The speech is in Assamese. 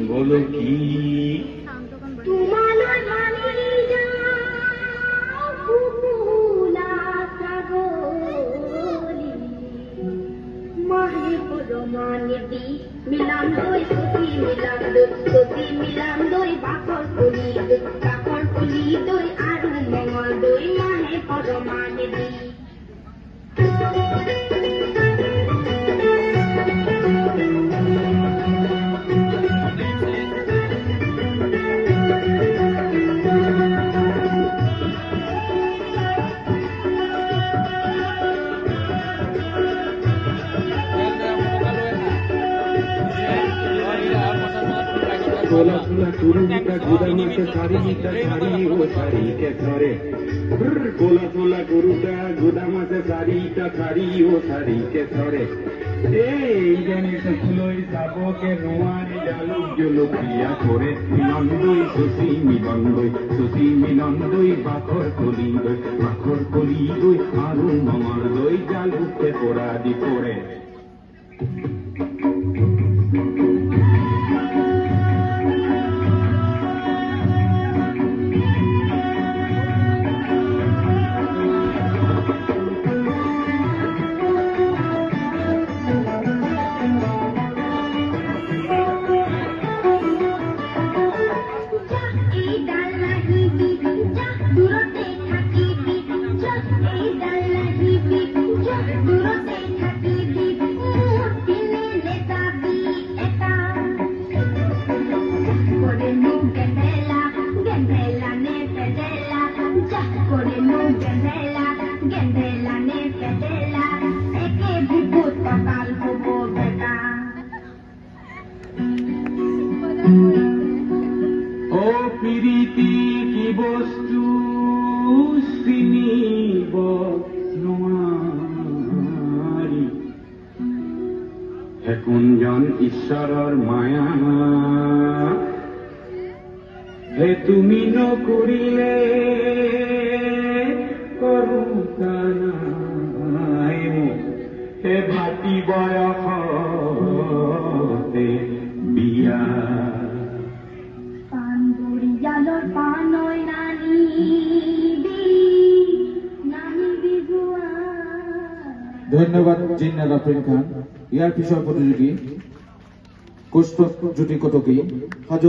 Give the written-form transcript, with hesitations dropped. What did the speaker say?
बोलो की মিলাম দই সতি মিলাম দই বাকর কলি দই আরু মঙ্গল দই মাহে পরমানে দি गोला फूला गुरुटा गुदामा से सारी ओ सारी के सारे गोला फूला गुरुटा गुदामा से सारी ओ सारी के सारे এই জানি সকুলই সাবকে নোয়ারি ডালু জলকিয়া করে মিলন্দই সুসি মিলন্দই বাখর কলি দই আরু মামার দই জালুতে পোড়া দি পড়ে ও প্রীতি কি বস্তু চিনিব নোৱাৰি হে কোনজন ঈশ্বৰৰ মায়া হে তুমি নকৰিলে কৰোঁতা নাই মোক হে ভাতি বয়সতে বিয়া ধন্যবাদ জিন্নাত আফৰিন খান। ইয়াৰ পিছৰ প্ৰতিযোগী কোষ্ঠ জ্যোতি কটকী সাজু